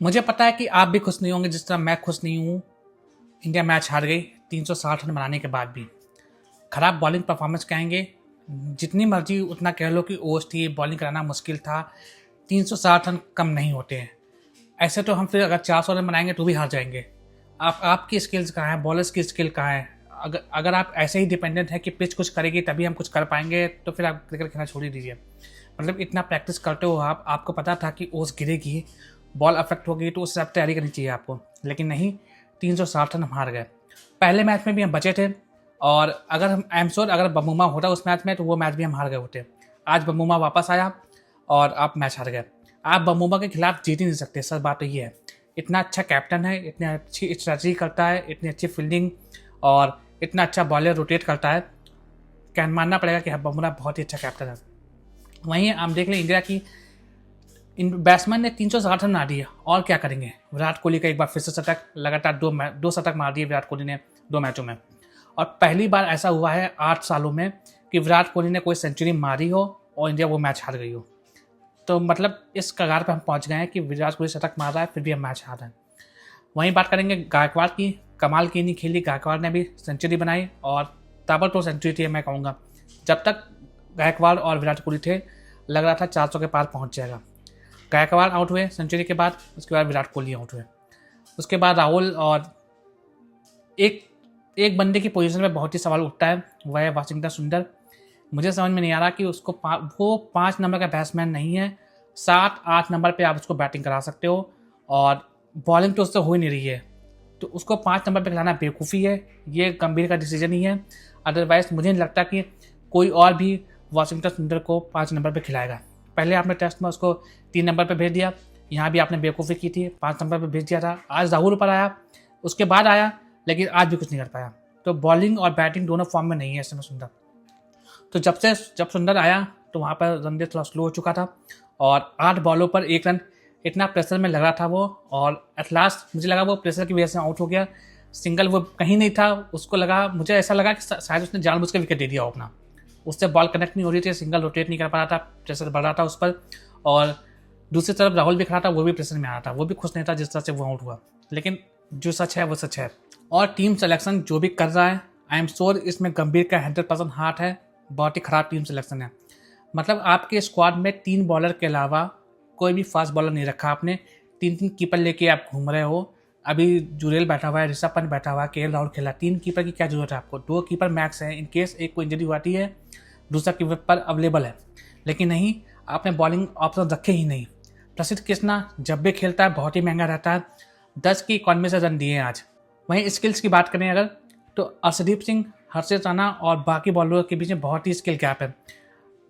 मुझे पता है कि आप भी खुश नहीं होंगे जिस तरह मैं खुश नहीं हूँ। इंडिया मैच हार गई 360 रन बनाने के बाद भी। खराब बॉलिंग परफॉर्मेंस कहेंगे, जितनी मर्जी उतना कह लो कि ओस थी, बॉलिंग कराना मुश्किल था। 360 रन कम नहीं होते हैं। ऐसे तो हम फिर अगर 400 रन बनाएंगे तो भी हार जाएंगे। आपकी स्किल्स कहाँ है, बॉलर्स की स्किल कहाँ है? अगर आप ऐसे ही डिपेंडेंट है कि पिच कुछ करेगी तभी हम कुछ कर पाएंगे, तो फिर आप क्रिकेट खेलना छोड़ ही दीजिए। मतलब इतना प्रैक्टिस करते हो आपको पता था कि ओस गिरेगी, बॉल अफेक्ट होगी, तो उस हिसाब से तैयारी करनी चाहिए आपको। लेकिन नहीं, 360 रन हम हार गए। पहले मैच में भी हम बचे थे, और अगर हम आई एम श्योर अगर बमुमा होता उस मैच में तो वो मैच भी हम हार गए होते। आज बमुमा वापस आया और आप मैच हार गए। आप बमुमा के खिलाफ जीत ही नहीं सकते, सर बात तो ये है। इतना अच्छा कैप्टन है, इतनी अच्छी स्ट्रैटेजी करता है, इतनी अच्छी फील्डिंग और इतना अच्छा बॉलर रोटेट करता है। क्या मानना पड़ेगा कि बुमराह बहुत ही अच्छा कैप्टन है। वहीं हम देख लें इंडिया की बैट्समैन ने 360 रन मार दिए, और क्या करेंगे। विराट कोहली का एक बार फिर से शतक, लगातार दो शतक मार दिए विराट कोहली ने 2 मैचों में। और पहली बार ऐसा हुआ है 8 सालों में कि विराट कोहली ने कोई सेंचुरी मारी हो और इंडिया वो मैच हार गई हो। तो मतलब इस कगार पर हम पहुंच गए हैं कि विराट कोहली शतक मार रहा है फिर भी हम मैच हार रहे हैं। वहीं बात करेंगे गायकवाड़ की। कमाल की नहीं खेली, गायकवाड़ ने भी सेंचुरी बनाई और ताबड़तोड़ सेंचुरी थी, मैं कहूँगा। जब तक गायकवाड़ और विराट कोहली थे लग रहा था 400 के पार पहुँच जाएगा। गायकवाड़ आउट हुए सेंचुरी के बाद, उसके बाद विराट कोहली आउट हुए। उसके बाद राहुल, और एक एक बंदे की पोजीशन में बहुत ही सवाल उठता है, वह है वाशिंगटन सुंदर। मुझे समझ में नहीं आ रहा कि वो 5 नंबर का बैट्समैन नहीं है। 7-8 नंबर पे आप उसको बैटिंग करा सकते हो, और बॉलिंग तो उससे हो ही नहीं रही है, तो उसको 5 नंबर पे खिलाना बेवकूफ़ी है। ये गंभीर का डिसीजन ही है। अदरवाइज मुझे नहीं लगता कि कोई और भी वाशिंगटन सुंदर को 5 नंबर पे खिलाएगा। पहले आपने टेस्ट में उसको 3 नंबर पे भेज दिया, यहाँ भी आपने बेवकूफ़ी की थी, 5 नंबर पे भेज दिया था। आज राहुल ऊपर आया, उसके बाद आया, लेकिन आज भी कुछ नहीं कर पाया। तो बॉलिंग और बैटिंग दोनों फॉर्म में नहीं है इस समय सुंदर। तो जब सुंदर आया तो वहाँ पर रन रेट थोड़ा स्लो हो चुका था, और 8 बॉलों पर 1 रन, इतना प्रेशर में लग रहा था वो। और एट लास्ट मुझे लगा वो प्रेशर की वजह से आउट हो गया। सिंगल वो कहीं नहीं था, उसको लगा, मुझे ऐसा लगा कि शायद उसने जानबूझ के विकेट दे दिया हो अपना। उससे बॉल कनेक्ट नहीं हो रही थी, सिंगल रोटेट नहीं कर पा रहा था, प्रेशर बढ़ रहा था उस पर। और दूसरी तरफ राहुल भी खड़ा था, वो भी प्रेशर में आ रहा था, वो भी खुश नहीं था जिस तरह से वो आउट हुआ। लेकिन जो सच है वो सच है। और टीम सिलेक्शन जो भी कर रहा है, आई एम श्योर इसमें गंभीर का 100% हाथ है। बहुत ही खराब टीम सिलेक्शन है। मतलब आपके स्क्वाड में 3 बॉलर के अलावा कोई भी फास्ट बॉलर नहीं रखा आपने। 3 कीपर लेके आप घूम रहे हो। अभी जुरेल बैठा हुआ है, ऋषभ पंत बैठा हुआ है, केएल राहुल खेला। 3 कीपर की क्या जरूरत है आपको? 2 कीपर मैक्स है, इन केस एक को इंजरी आती है दूसरा कीपर अवेलेबल है। लेकिन नहीं, आपने बॉलिंग ऑप्शन रखे ही नहीं। प्रसिद्ध कृष्णा जब भी खेलता है बहुत ही महंगा रहता है। 10 की इकॉनमी से रन दिए हैं आज। वहीं स्किल्स की बात करें अगर, तो अर्शदीप सिंह, हर्षित राणा और बाकी बॉलरों के बीच में बहुत ही स्किल गैप है।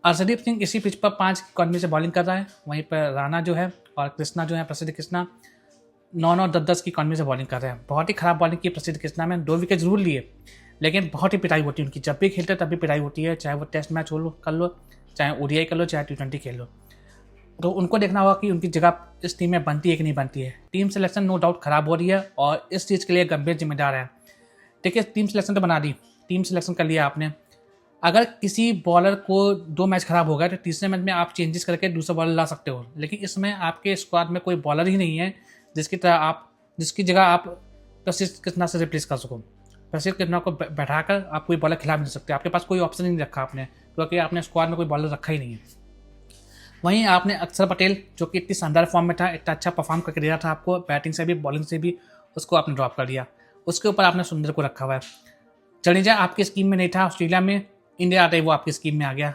अर्शदीप सिंह इसी पिच पर 5 इकॉनमी से बॉलिंग कर रहा है, वहीं पर राणा जो है और कृष्णा जो है, प्रसिद्ध कृष्णा 9-9, 10-10 की इकॉनमी से बॉलिंग कर रहे हैं। बहुत ही खराब बॉलिंग की प्रसिद्ध कृष्णा में। 2 विकेट जरूर लिए, लेकिन बहुत ही पिटाई होती है उनकी। जब भी खेलते तब भी पिटाई होती है, चाहे वो टेस्ट मैच कर लो, चाहे ओडीआई कर लो, चाहे T20 खेल लो। तो उनको देखना होगा कि उनकी जगह इस टीम में बनती है कि नहीं बनती है। टीम सिलेक्शन नो डाउट खराब हो रही है, और इस चीज़ के लिए गंभीर जिम्मेदार है। देखिए, टीम सिलेक्शन तो बना दी, टीम सिलेक्शन कर लिया आपने। अगर किसी बॉलर को 2 मैच खराब हो गया तो तीसरे मैच में आप चेंजेस करके दूसरा बॉलर ला सकते हो। लेकिन इसमें आपके स्क्वाड में कोई बॉलर ही नहीं है जिसकी जगह आप प्रसिद्ध कृष्णा से रिप्लेस कर सको। प्रसिद्ध कृष्णा को बैठाकर आप कोई बॉलर खिला नहीं सकते। आपके पास कोई ऑप्शन ही नहीं रखा आपने, क्योंकि आपने स्क्वाड में कोई बॉलर रखा ही नहीं है। वहीं आपने अक्षर पटेल, जो कि इतनी शानदार फॉर्म में था, इतना अच्छा परफॉर्म करके दिया था आपको, बैटिंग से भी बॉलिंग से भी, उसको आपने ड्रॉप कर दिया। उसके ऊपर आपने सुंदर को रखा हुआ है। जडेजा आपकी स्कीम में नहीं था, ऑस्ट्रेलिया में इंडिया आते ही वो आपकी स्कीम में आ गया।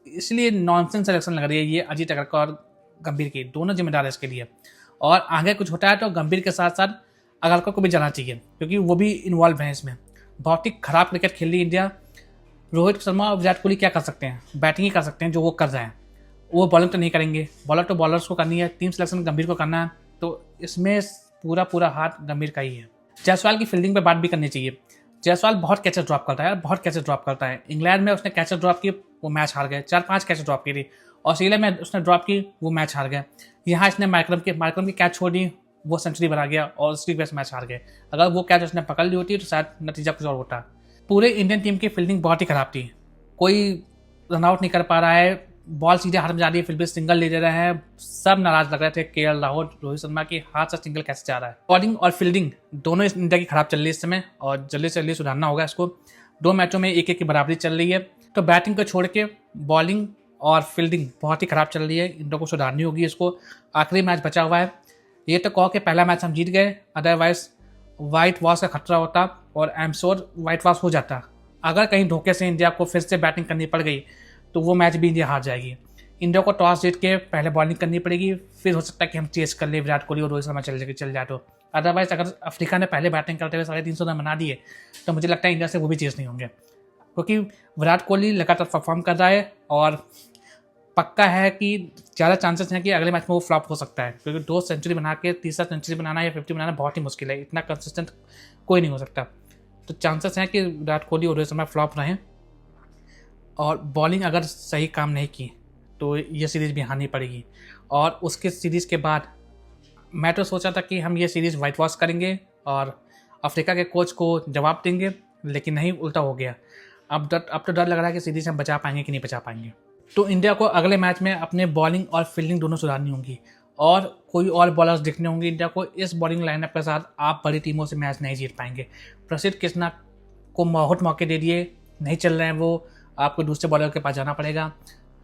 इसलिए नॉनसेंस सिलेक्शन लग रही है ये अजीत अग्रकर और गंभीर की, दोनों जिम्मेदार है इसके लिए। और आगे कुछ होता है तो गंभीर के साथ साथ अग्रकर को भी जाना चाहिए, क्योंकि वो भी इन्वॉल्व हैं इसमें। बहुत ही खराब क्रिकेट खेल रही इंडिया। रोहित शर्मा और विराट कोहली क्या कर सकते हैं? बैटिंग ही कर सकते हैं जो वो कर रहे हैं। वो बॉलिंग तो नहीं करेंगे। बॉलर तो बॉलर्स को करनी है, टीम सिलेक्शन गंभीर को करना है, तो इसमें पूरा हाथ गंभीर का ही है। जायसवाल की फील्डिंग पे बात भी करनी चाहिए। जायसवाल बहुत कैचेस ड्रॉप करता है, बहुत कैचेस ड्रॉप करता है। इंग्लैंड में उसने कैचेस ड्रॉप की, वो मैच हार गए। 4-5 कैचेस ड्रॉप की थी। ऑस्ट्रेलिया में उसने ड्रॉप की, वो मैच हार गए। यहाँ इसने माइक्रम की कैच छोड़ दी, वो सेंचुरी बना गया और उसकी वजह से मैच हार गए। अगर वो कैच उसने पकड़ ली होती तो शायद नतीजा कुछ और होता। पूरे इंडियन टीम की फील्डिंग बहुत ही खराब थी। कोई रनआउट नहीं कर पा रहा है, बॉल सीधे हाथ में जा रही है, फिर भी सिंगल ले रहे हैं। सब नाराज लग रहे थे केएल राहुल, रोहित शर्मा की हाथ से सिंगल कैसे जा रहा है। बॉलिंग और फील्डिंग दोनों इंडिया की खराब चल रही है इस समय, और जल्दी से जल्दी सुधारना होगा इसको। 2 मैचों में 1-1 की बराबरी चल रही है, तो बैटिंग को छोड़ के बॉलिंग और फील्डिंग बहुत ही खराब चल रही है। इंडिया को सुधारनी होगी इसको। आखिरी मैच बचा हुआ है, ये तो कहो कि पहला मैच हम जीत गए, अदरवाइज वाइट वॉश का खतरा होता, और I am sure white wash हो जाता। अगर कहीं धोखे से इंडिया को फिर से बैटिंग करनी पड़ गई तो वो मैच भी इंडिया हार जाएगी। इंडिया को टॉस जीत के पहले बॉलिंग करनी पड़ेगी, फिर हो सकता है कि हम चेस कर ले, विराट कोहली और रोहित शर्मा चल जाए तो। अदरवाइज अगर अफ्रीका ने पहले बैटिंग करते हुए 350 रन बना दिए तो मुझे लगता है इंडिया से वो भी चेस नहीं होंगे, क्योंकि विराट कोहली लगातार परफॉर्म कर रहा है, और पक्का है कि ज़्यादा चांसेस हैं कि अगले मैच में वो फ्लॉप हो सकता है, क्योंकि 2 सेंचुरी बना के तीसरा सेंचुरी बनाना या 50 बनाना बहुत ही मुश्किल है। इतना कंसिस्टेंट कोई नहीं हो सकता। तो चांसेस हैं कि विराट कोहली और रोहित शर्मा फ्लॉप रहें, और बॉलिंग अगर सही काम नहीं की तो ये सीरीज़ भी हारनी पड़ेगी। और उसके सीरीज़ के बाद मैं तो सोचा था कि हम ये सीरीज़ वाइट वॉश करेंगे और अफ्रीका के कोच को जवाब देंगे, लेकिन नहीं, उल्टा हो गया। अब तो डर लग रहा है कि सीरीज़ हम बचा पाएंगे कि नहीं बचा पाएंगे। तो इंडिया को अगले मैच में अपने बॉलिंग और फील्डिंग दोनों सुधारनी होंगी, और कोई और बॉलर्स दिखने होंगे इंडिया को। इस बॉलिंग लाइनअप के साथ आप बड़ी टीमों से मैच नहीं जीत पाएंगे। प्रसिद्ध कृष्णा को बहुत मौके दे दिए, नहीं चल रहे हैं वो, आपको दूसरे बॉलर के पास जाना पड़ेगा।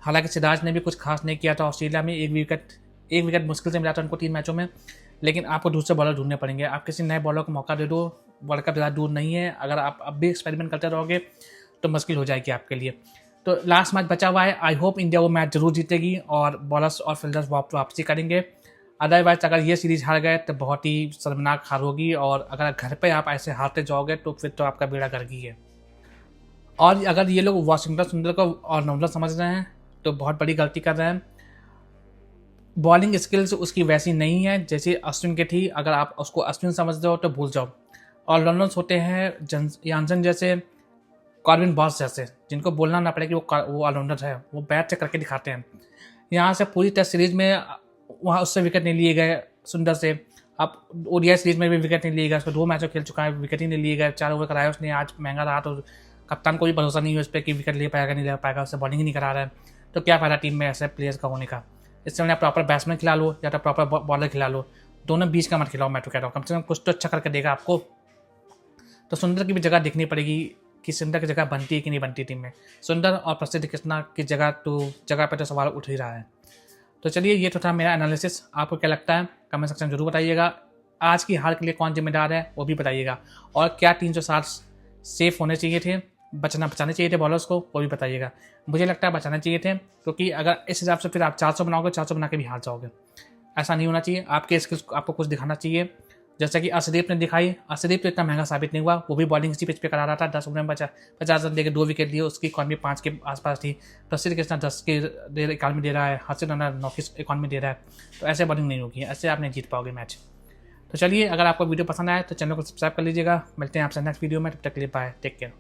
हालांकि सिराज ने भी कुछ खास नहीं किया था ऑस्ट्रेलिया में, एक विकेट मुश्किल से मिला था उनको 3 मैचों में, लेकिन आपको दूसरे बॉलर ढूंढने पड़ेंगे। आप किसी नए बॉलर को मौका दे दो, वर्ल्ड कप ज़्यादा दूर नहीं है। अगर आप अब भी एक्सपेरिमेंट करते रहोगे तो मुश्किल हो जाएगी आपके लिए। तो लास्ट मैच बचा हुआ है, आई होप इंडिया वो मैच जरूर जीतेगी और बॉलर्स और फील्डर्स वापसी करेंगे। अदरवाइज अगर ये सीरीज हार गए तो बहुत ही शर्मनाक हार होगी, और अगर घर पे आप ऐसे हारते जाओगे तो फिर तो आपका बेड़ा गर्क ही है। और अगर ये लोग वाशिंगटन सुंदर को ऑलराउंडर समझ रहे हैं तो बहुत बड़ी गलती कर रहे हैं। बॉलिंग स्किल्स उसकी वैसी नहीं है जैसे अश्विन की थी। अगर आप उसको अश्विन समझते हो तो भूल जाओ। ऑलराउंडर्स होते हैं यानसन जैसे, कॉर्बिन बॉस जैसे, जिनको बोलना ना पड़े कि वो ऑलराउंडर है, वो बैट से करके दिखाते हैं। यहाँ से पूरी टेस्ट सीरीज में वहाँ उससे विकेट नहीं लिए गए सुंदर से। अब ओडीआई सीरीज में भी विकेट नहीं लिए गए, उसको 2 मैचों खेल चुका है, विकेट ही नहीं लिए गए। 4 ओवर कराया उसने, आज महंगा रहा तो कप्तान को भी भरोसा नहीं है उस पर कि विकेट ले पाएगा नहीं ले पाएगा, उससे बॉलिंग ही नहीं करा रहा है। तो क्या फायदा टीम में ऐसे प्लेयर्स का होने का। इससे मैंने प्रॉपर बैट्समैन खिला लो या तो प्रॉपर बॉलर खिला लो, दोनों बीच का मत खिलाओ। मैं तो कह रहा हूँ कम से कम कुछ तो अच्छा करके देगा आपको। तो सुंदर की भी जगह देखनी पड़ेगी कि सुंदर की जगह बनती है कि नहीं बनती टीम में। सुंदर और प्रसिद्ध कृष्णा की जगह पर तो सवाल उठ ही रहा है। तो चलिए, ये तो था मेरा एनालिसिस। आपको क्या लगता है कमेंट सेक्शन जरूर बताइएगा। आज की हार के लिए कौन जिम्मेदार है वो भी बताइएगा, और क्या 360 सेफ होने चाहिए थे, बचाने चाहिए थे बॉलर्स को, वो भी बताइएगा। मुझे लगता है बचाने चाहिए थे, क्योंकि अगर इस हिसाब से फिर आप 400 बनाओगे, 400 बना के भी हार जाओगे। ऐसा नहीं होना चाहिए। आपके स्किल्स को आपको कुछ दिखाना चाहिए, जैसा कि अर्शदीप ने दिखाई। अर्शदीप तो इतना महंगा साबित नहीं हुआ, वो भी बॉलिंग इसी पिच पे करा रहा था। 10 ओवर में 50 रन देकर 2 विकेट लिए, उसकी इकॉनमी 5 के आसपास थी। प्रसिद्ध कृष्णा 10 की इकॉनमी दे रहा है, हर्षित राणा 9 की इकॉनमी दे रहा है। तो ऐसे बॉलिंग नहीं होगी, ऐसे आप नहीं जीत पाओगे मैच। तो चलिए, अगर आपको वीडियो पसंद आए तो चैनल को सब्सक्राइब कर लीजिएगा। मिलते हैं आपसे नेक्स्ट वीडियो में, तब तक के लिए बाय, टेक केयर।